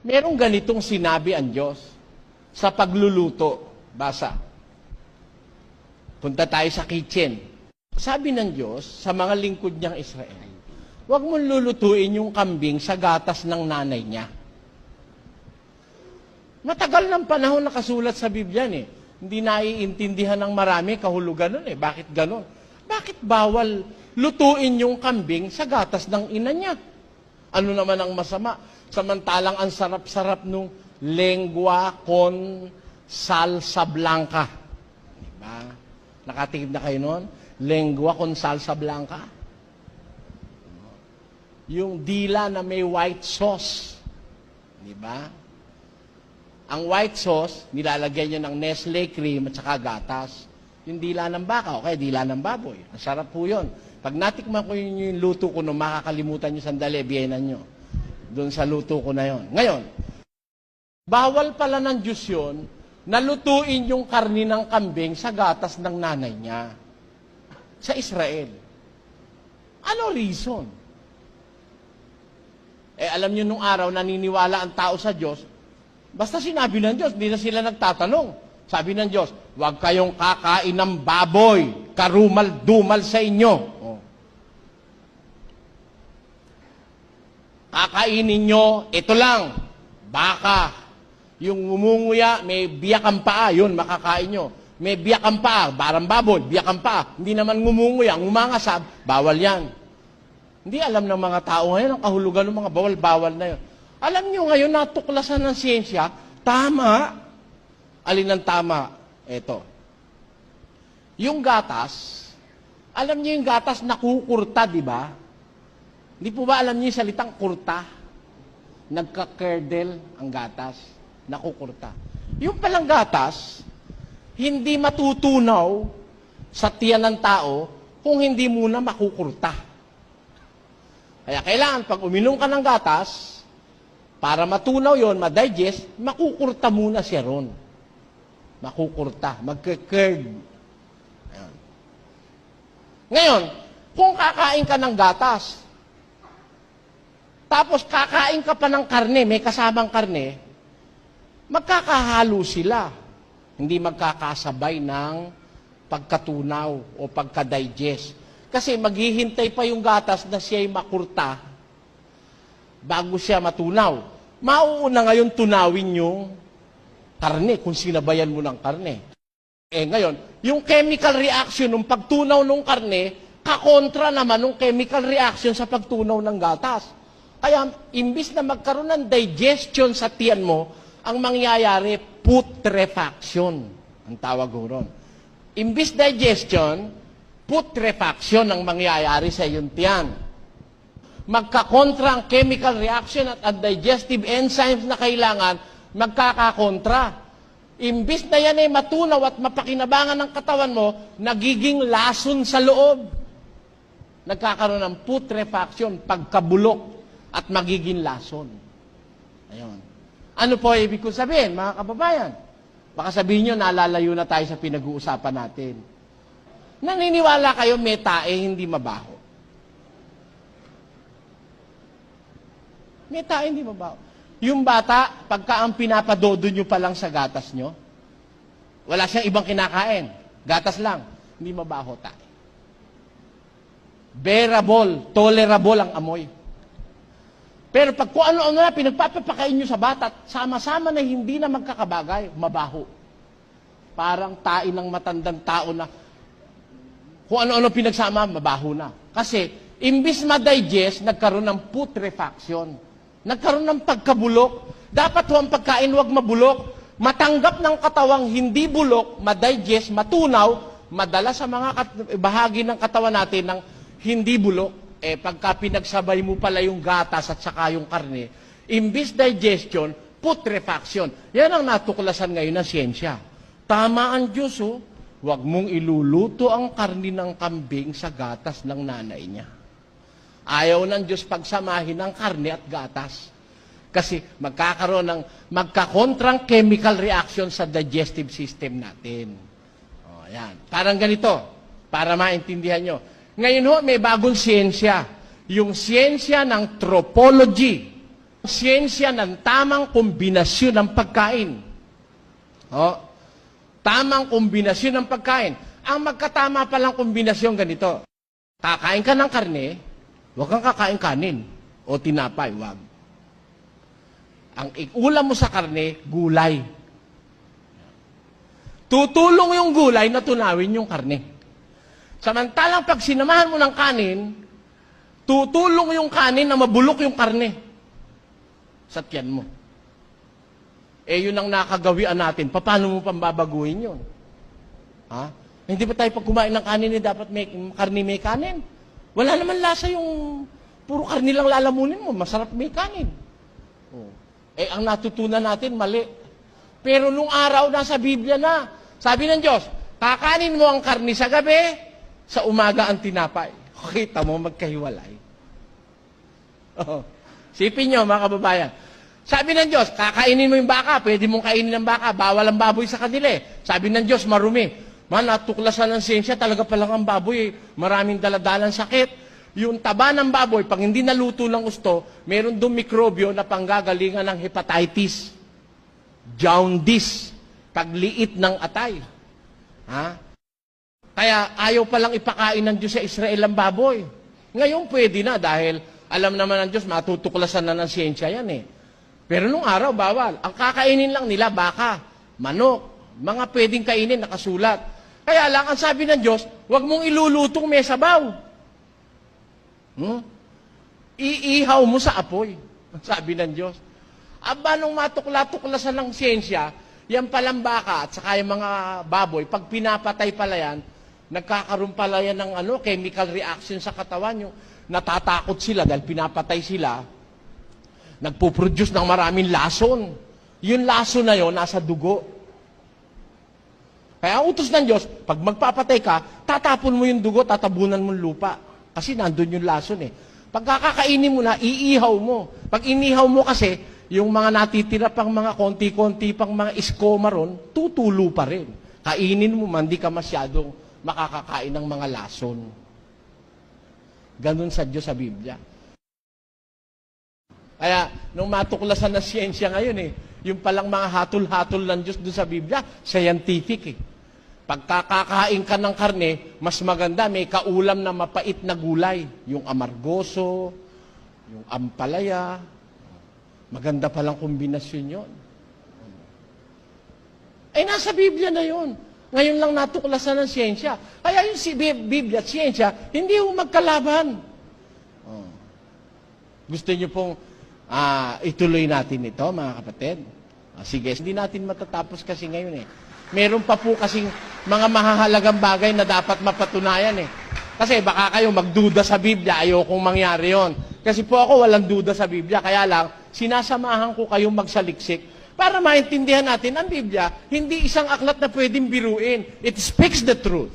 Merong ganitong sinabi ang Diyos sa pagluluto. Basa. Punta tayo sa kitchen. Sabi ng Diyos sa mga lingkod niyang Israel, huwag mong lulutuin yung kambing sa gatas ng nanay niya. Matagal ng panahon nakasulat sa Biblia eh. Hindi naiintindihan ng marami kahulugan nun eh. Bakit ganon? Bakit bawal lutuin yung kambing sa gatas ng ina niya? Ano naman ang masama? Samantalang ang sarap-sarap nung lengua con salsa blanca. Diba? Nakatikim na kayo nun? Lengua con salsa blanca. Yung dila na may white sauce. Diba? Ang white sauce, nilalagyan nyo ng Nestle cream at saka gatas. Yung dila ng baka, okay, dila ng baboy. Ang sarap po yun. Pag natikman ko yung luto ko nung makakalimutan nyo sandali, biyenan nyo. Doon sa luto ko na yon. Ngayon, bawal pala ng Diyos yun na lutuin yung karni ng kambing sa gatas ng nanay niya. Sa Israel. Ano reason? Alam nyo nung araw, naniniwala ang tao sa Diyos, basta sinabi ng Diyos, hindi na sila nagtatanong. Sabi ng Diyos, huwag kayong kakain ng baboy, karumal-dumal sa inyo. Oh. Kakainin nyo, ito lang, baka. Yung umunguya, may biyak ang paa, yun, makakain nyo. May biyak ang paa, barang baboy, biyak ang paa. Hindi naman ngumunguya, ngumangasab, bawal yan. Hindi alam ng mga tao ngayon, ang kahulugan ng mga bawal-bawal na yun. Alam nyo ngayon, natuklasan ng siyensya, tama. Alin ang tama? Ito. Yung gatas, alam nyo yung gatas nakukurta, di ba? Hindi po ba alam nyo yung salitang kurta? Nagka-curdle ang gatas, nakukurta. Yung palang gatas, hindi matutunaw sa tiyan ng tao kung hindi muna makukurta. Kaya kailangan, pag uminom ka ng gatas, para matunaw yon, ma-digest, makukurta muna siya ron. Makukurta, magka-curd. Ngayon, kung kakain ka ng gatas, tapos kakain ka pa ng karne, may kasamang karne, magkakahalo sila. Hindi magkakasabay ng pagkatunaw o pagka-digest. Kasi maghihintay pa yung gatas na siya'y makurta bago siya matunaw. Mauuna ngayon tunawin yung karne, kung sinabayan mo ng karne. Ngayon, yung chemical reaction ng pagtunaw ng karne, kakontra naman ng chemical reaction sa pagtunaw ng gatas. Kaya, imbis na magkaroon ng digestion sa tiyan mo, ang mangyayari, putrefaction. Ang tawag ko ron. Imbis digestion, putrefaction ang mangyayari sa iyong tiyan. Magkakontra ang chemical reaction at ang digestive enzymes na kailangan, magkakakontra. Imbis na yan ay matunaw at mapakinabangan ng katawan mo, nagiging lason sa loob. Nagkakaroon ng putrefaction, pagkabulok, at magiging lason. Ayun. Ano po ibig ko sabihin, mga kababayan? Baka sabihin nyo, nalalayo na tayo sa pinag-uusapan natin. Naniniwala kayo, may tae, hindi mabaho. May tae, hindi mabaho. Yung bata, pagka ang pinapadodo nyo pa lang sa gatas nyo, wala siyang ibang kinakain. Gatas lang. Hindi mabaho tayo. Bearable, tolerable ang amoy. Pero pag kung ano-ano na pinagpapapakain nyo sa bata, sama-sama na hindi na magkakabagay, mabaho. Parang tain ng matandang tao na kung ano-ano pinagsama, mabaho na. Kasi, imbis ma-digest, nagkaroon ng putrefaction. Nagkaroon ng pagkabulok. Dapat ang pagkain huwag mabulok. Matanggap ng katawang hindi bulok, ma-digest, matunaw, madala sa mga bahagi ng katawan natin ng hindi bulok. Pagka pinagsabay mo pala yung gatas at saka yung karne, imbis digestion, putrefaction. Yan ang natuklasan ngayon ng siyensya. Tama ang Diyos, oh. Huwag mong iluluto ang karne ng kambing sa gatas ng nanay niya. Ayaw ng Diyos pagsamahin ng karne at gatas. Kasi magkakaroon ng magkakontrang chemical reaction sa digestive system natin. O, yan. Parang ganito, para maintindihan nyo. Ngayon ho, may bagong siyensya. Yung siyensya ng tropology. Siyensya ng tamang kombinasyon ng pagkain. Oh, tamang kombinasyon ng pagkain. Ang magkatama palang kombinasyon ganito. Kakain ka ng karne, huwag kang kakain kanin o tinapay, huwag. Ang ulam mo sa karne, gulay. Tutulong yung gulay na tunawin yung karne. Samantalang pag sinamahan mo ng kanin, tutulong yung kanin na mabulok yung karne sa tiyan mo. Eh, yun ang nakagawian natin. Paano mo pambabaguhin yun? Ha? Hindi ba tayo pag kumain ng kanin, dapat may karne may kanin? Wala naman lasa yung puro karne lang lalamunin mo. Masarap may kanin. Oh. Eh, ang natutunan natin, mali. Pero nung araw, nasa Biblia na. Sabi ng Diyos, kakanin mo ang karne sa gabi, sa umaga ang tinapay. Kita mo, magkahiwalay. Oh. Sipin nyo, mga kababayan. Sabi ng Diyos, kakainin mo yung baka, pwede mong kainin ng baka, bawal ang baboy sa kanila eh. Sabi ng Diyos, marumi. Man, natuklasan ng siyensya, talaga palang ang baboy, maraming daladalang sakit. Yung taba ng baboy, pag hindi naluto ng gusto, meron doon mikrobyo na panggagalingan ng hepatitis, jaundice, pagliit ng atay. Ha? Kaya ayaw palang ipakain ng Diyos sa Israel ang baboy. Ngayon pwede na dahil alam naman ng Diyos, matutuklasan na ng siyensya yan eh. Pero nung araw, bawal. Ang kakainin lang nila, baka, manok, mga pwedeng kainin, nakasulat. Kaya lang, ang sabi ng Diyos, huwag mong ilulutong may sabaw. Iihaw mo sa apoy. Sabi ng Diyos. Aba, nung matukla-tuklasan ng siyensya, yan palang baka at saka yung mga baboy, pag pinapatay pala yan, nagkakaroon pala yan ng chemical reaction sa katawan. Yung natatakot sila dahil pinapatay sila, nagpo-produce ng maraming lason. Yung lason na yon nasa dugo. Kaya ang utos ng Diyos, pag magpapatay ka, tatapon mo yung dugo, tatabunan mo yung lupa. Kasi nandun yung lason eh. Pag kakakainin mo na, iihaw mo. Pag inihaw mo kasi, yung mga natitira pang mga konti-konti pang mga iskoma ron, tutulo pa rin. Kainin mo man, di ka masyadong makakakain ng mga lason. Ganun sa Diyos sa Biblia. Kaya, nung matuklasan na siyensya ngayon yung palang mga hatol-hatol ng Diyos doon sa Biblia, scientific Pagkakakain ka ng karne, mas maganda, may kaulam na mapait na gulay. Yung amargoso, yung ampalaya. Maganda palang kombinasyon yon. Eh, nasa Biblia na yon. Ngayon lang natuklasan ng siyensya. Kaya yung Biblia at siyensya, hindi yung magkalaban. Gusto niyo pong ituloy natin ito, mga kapatid? Sige, hindi natin matatapos kasi ngayon Meron pa po kasing mga mahahalagang bagay na dapat mapatunayan Kasi baka kayo magduda sa Biblia, ayokong mangyari yon. Kasi po ako walang duda sa Biblia, kaya lang sinasamahan ko kayong magsaliksik para maintindihan natin ang Biblia, hindi isang aklat na pwedeng biruin. It speaks the truth.